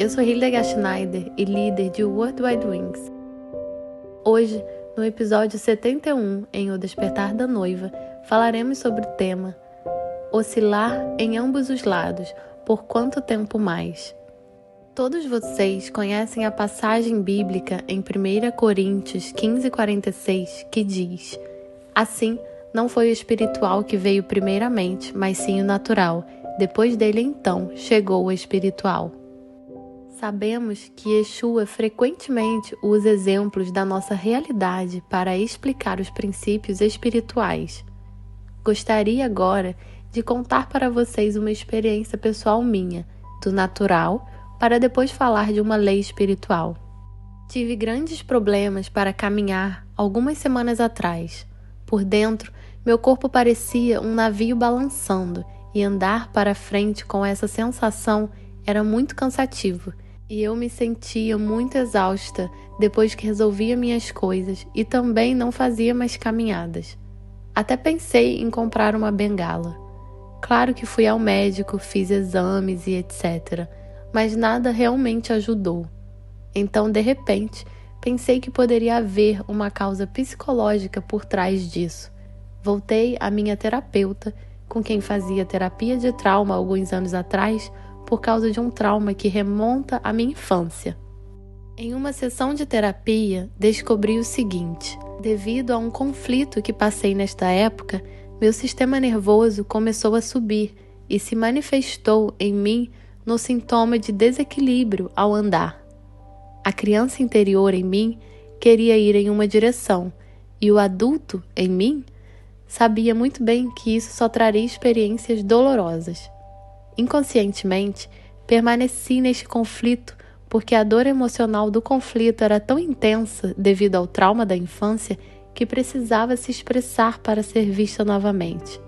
eu sou Hildegard Schneider e líder de World Wide Wings. Hoje, no episódio 71, em O Despertar da Noiva, falaremos sobre o tema Oscilar em ambos os lados, por quanto tempo mais? Todos vocês conhecem a passagem bíblica em 1 Coríntios 15:46 que diz: Assim, não foi o espiritual que veio primeiramente, mas sim o natural. Depois dele, então, chegou o espiritual. Sabemos que Yeshua frequentemente usa exemplos da nossa realidade para explicar os princípios espirituais. Gostaria agora de contar para vocês uma experiência pessoal minha, do natural, para depois falar de uma lei espiritual. Tive grandes problemas para caminhar algumas semanas atrás. Por dentro, meu corpo parecia um navio balançando, e andar para frente com essa sensação era muito cansativo, e eu me sentia muito exausta depois que resolvia minhas coisas e também não fazia mais caminhadas. Até pensei em comprar uma bengala. Claro que fui ao médico, fiz exames e etc., mas nada realmente ajudou. Então, de repente, pensei que poderia haver uma causa psicológica por trás disso. Voltei à minha terapeuta, com quem fazia terapia de trauma alguns anos atrás, por causa de um trauma que remonta à minha infância. Em uma sessão de terapia, descobri o seguinte: devido a um conflito que passei nesta época, meu sistema nervoso começou a subir e se manifestou em mim no sintoma de desequilíbrio ao andar. A criança interior em mim queria ir em uma direção, e o adulto em mim sabia muito bem que isso só traria experiências dolorosas. Inconscientemente, permaneci neste conflito porque a dor emocional do conflito era tão intensa devido ao trauma da infância que precisava se expressar para ser vista novamente.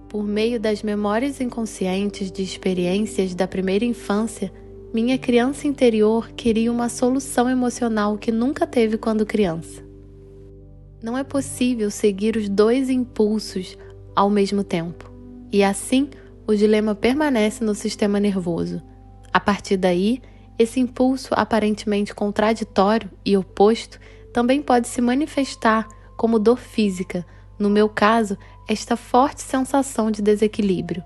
Por meio das memórias inconscientes de experiências da primeira infância, minha criança interior queria uma solução emocional que nunca teve quando criança. Não é possível seguir os dois impulsos ao mesmo tempo, e assim o dilema permanece no sistema nervoso. A partir daí, esse impulso aparentemente contraditório e oposto também pode se manifestar como dor física, no meu caso, esta forte sensação de desequilíbrio.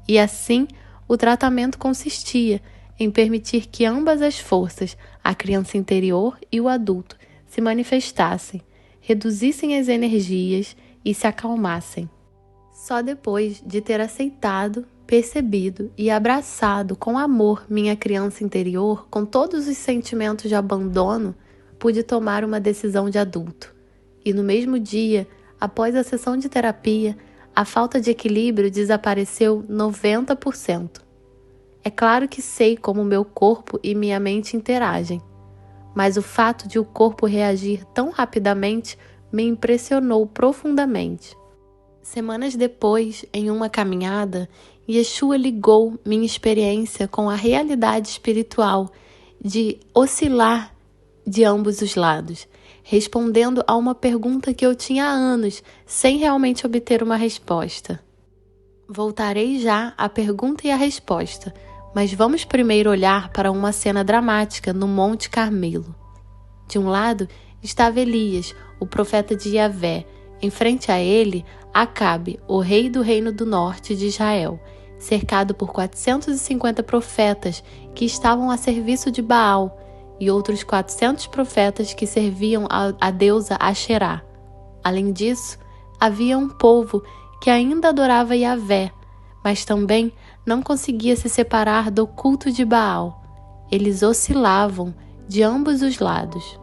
E assim, o tratamento consistia em permitir que ambas as forças, a criança interior e o adulto, se manifestassem, reduzissem as energias e se acalmassem. Só depois de ter aceitado, percebido e abraçado com amor minha criança interior, com todos os sentimentos de abandono, pude tomar uma decisão de adulto. E no mesmo dia, após a sessão de terapia, a falta de equilíbrio desapareceu 90%. É claro que sei como meu corpo e minha mente interagem, mas o fato de o corpo reagir tão rapidamente me impressionou profundamente. Semanas depois, em uma caminhada, Yeshua ligou minha experiência com a realidade espiritual de oscilar de ambos os lados, respondendo a uma pergunta que eu tinha há anos, sem realmente obter uma resposta. Voltarei já à pergunta e à resposta, mas vamos primeiro olhar para uma cena dramática no Monte Carmelo. De um lado estava Elias, o profeta de Yahvé. Em frente a ele, Acabe, o rei do reino do norte de Israel, cercado por 450 profetas que estavam a serviço de Baal e outros 400 profetas que serviam a deusa Asherá. Além disso, havia um povo que ainda adorava Yahvé, mas também não conseguia se separar do culto de Baal. Eles oscilavam de ambos os lados.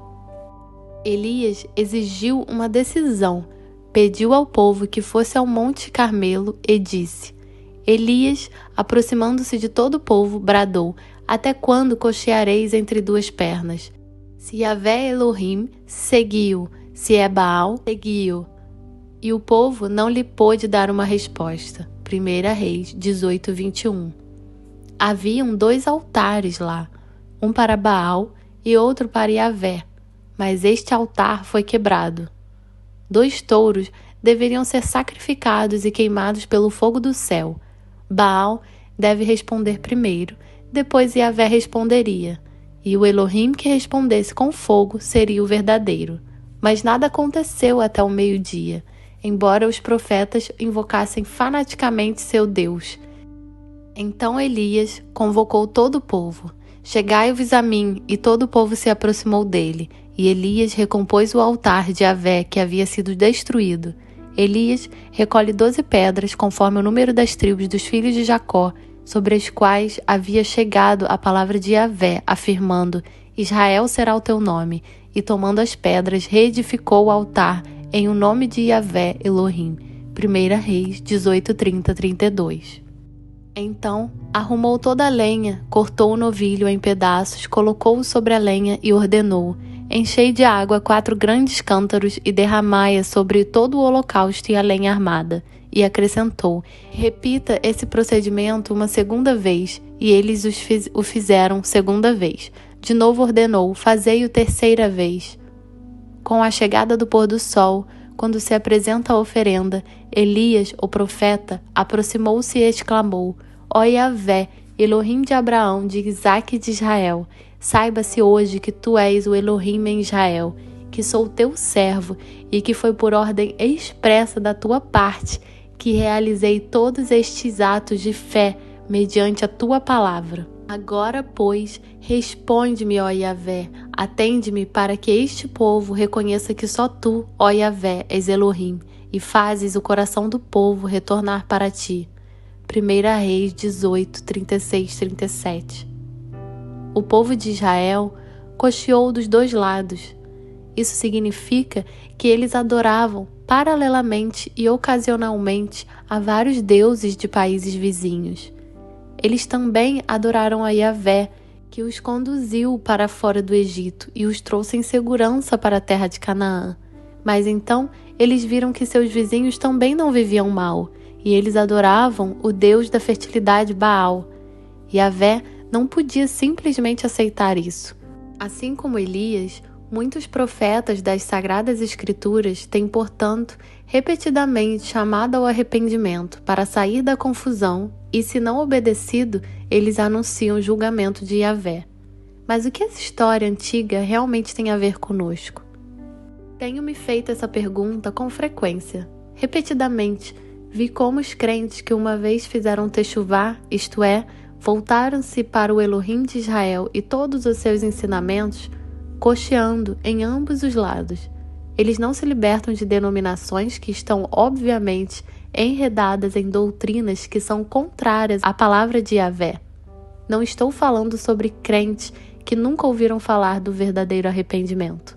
Elias exigiu uma decisão, pediu ao povo que fosse ao Monte Carmelo e disse: Elias, aproximando-se de todo o povo, bradou: Até quando cocheareis entre duas pernas? Se Yahvé Elohim, seguiu; se é Baal, seguiu. E o povo não lhe pôde dar uma resposta. 1 Reis 18:21. Haviam 2 altares lá, um para Baal e outro para Yahvé, mas este altar foi quebrado. 2 touros deveriam ser sacrificados e queimados pelo fogo do céu. Baal deve responder primeiro, Depois Yahvé responderia, e o Elohim que respondesse com fogo seria o verdadeiro. Mas nada aconteceu até o meio-dia, embora os profetas invocassem fanaticamente seu Deus. Então Elias convocou todo o povo. Chegai-vos a mim, e todo o povo se aproximou dele, e Elias recompôs o altar de Yahvé que havia sido destruído. Elias recolhe 12 pedras, conforme o número das tribos dos filhos de Jacó, sobre as quais havia chegado a palavra de Yahvé, afirmando, Israel será o teu nome, e tomando as pedras, reedificou o altar em o nome de Yahvé Elohim. 1 Reis 18:30-32. Então, arrumou toda a lenha, cortou o novilho em pedaços, colocou-o sobre a lenha e ordenou, enchei de água 4 grandes cântaros e derramai-a sobre todo o holocausto e a lenha armada. E acrescentou, repita esse procedimento uma segunda vez, e eles o fizeram segunda vez. De novo ordenou, fazei-o terceira vez. Com a chegada do pôr do sol, quando se apresenta a oferenda, Elias, o profeta, aproximou-se e exclamou, ó Yahvé, Elohim de Abraão, de Isaque e de Israel, saiba-se hoje que tu és o Elohim em Israel, que sou teu servo e que foi por ordem expressa da tua parte que realizei todos estes atos de fé mediante a tua palavra. Agora, pois, responde-me, ó Yahvé, atende-me para que este povo reconheça que só tu, ó Yahvé, és Elohim, e fazes o coração do povo retornar para ti. 1 Reis 18:36-37. O povo de Israel cocheou dos dois lados. Isso significa que eles adoravam paralelamente e ocasionalmente a vários deuses de países vizinhos. Eles também adoraram a Yahvé, que os conduziu para fora do Egito e os trouxe em segurança para a terra de Canaã. Mas então eles viram que seus vizinhos também não viviam mal, e eles adoravam o deus da fertilidade Baal. Yahvé não podia simplesmente aceitar isso. Assim como Elias, muitos profetas das Sagradas Escrituras têm, portanto, repetidamente chamado ao arrependimento para sair da confusão e, se não obedecido, eles anunciam o julgamento de Yahvé. Mas o que essa história antiga realmente tem a ver conosco? Tenho me feito essa pergunta com frequência. Repetidamente, vi como os crentes que uma vez fizeram techuvá, isto é, voltaram-se para o Elohim de Israel e todos os seus ensinamentos, cocheando em ambos os lados. Eles não se libertam de denominações que estão, obviamente, enredadas em doutrinas que são contrárias à palavra de Yahvé. Não estou falando sobre crentes que nunca ouviram falar do verdadeiro arrependimento.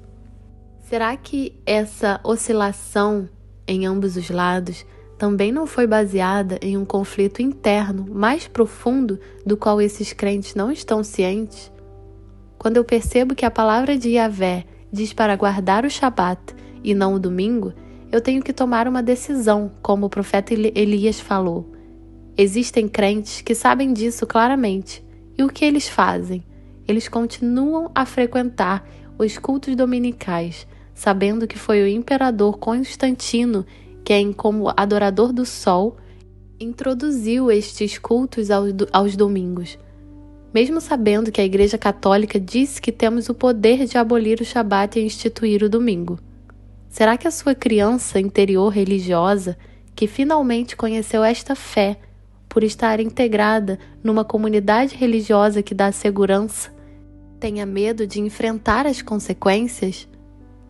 Será que essa oscilação em ambos os lados também não foi baseada em um conflito interno mais profundo do qual esses crentes não estão cientes? Quando eu percebo que a palavra de Yahvé diz para guardar o Shabat e não o domingo, eu tenho que tomar uma decisão, como o profeta Elias falou. Existem crentes que sabem disso claramente. E o que eles fazem? Eles continuam a frequentar os cultos dominicais, sabendo que foi o imperador Constantino quem, como adorador do sol, introduziu estes cultos aos domingos. Mesmo sabendo que a Igreja Católica disse que temos o poder de abolir o Shabat e instituir o domingo. Será que a sua criança interior religiosa, que finalmente conheceu esta fé, por estar integrada numa comunidade religiosa que dá segurança, tenha medo de enfrentar as consequências?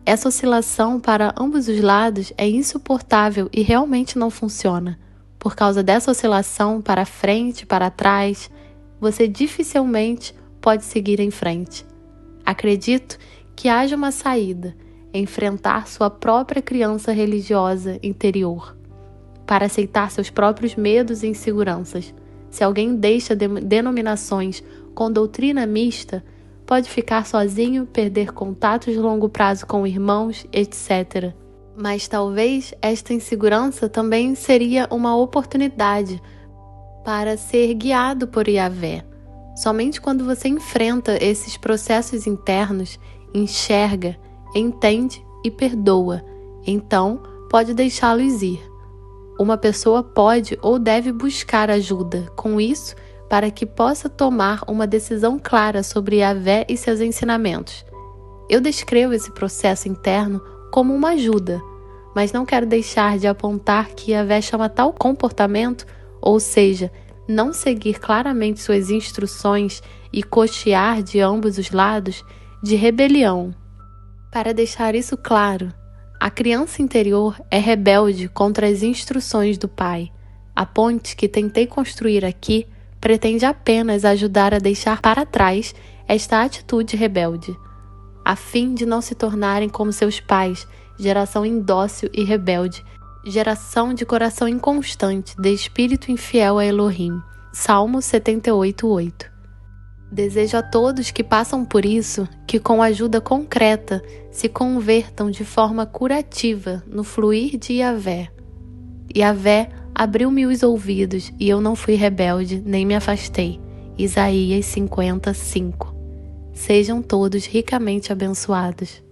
Essa oscilação para ambos os lados é insuportável e realmente não funciona. Por causa dessa oscilação para frente, para trás, você dificilmente pode seguir em frente. Acredito que haja uma saída, enfrentar sua própria criança religiosa interior, para aceitar seus próprios medos e inseguranças. Se alguém deixa denominações com doutrina mista, pode ficar sozinho, perder contatos de longo prazo com irmãos, etc. Mas talvez esta insegurança também seria uma oportunidade para ser guiado por Yahvé. Somente quando você enfrenta esses processos internos, enxerga, entende e perdoa, então pode deixá-los ir. Uma pessoa pode ou deve buscar ajuda. Com isso, para que possa tomar uma decisão clara sobre Yahvé e seus ensinamentos. Eu descrevo esse processo interno como uma ajuda, mas não quero deixar de apontar que Yahvé chama tal comportamento, ou seja, não seguir claramente suas instruções e cochear de ambos os lados, de rebelião. Para deixar isso claro, a criança interior é rebelde contra as instruções do pai. A ponte que tentei construir aqui pretende apenas ajudar a deixar para trás esta atitude rebelde, a fim de não se tornarem como seus pais, geração indócil e rebelde, geração de coração inconstante, de espírito infiel a Elohim. Salmo 78:8. Desejo a todos que passam por isso que, com ajuda concreta, se convertam de forma curativa no fluir de Yahvé. Yahvé abriu-me os ouvidos e eu não fui rebelde nem me afastei. Isaías 50:5. Sejam todos ricamente abençoados.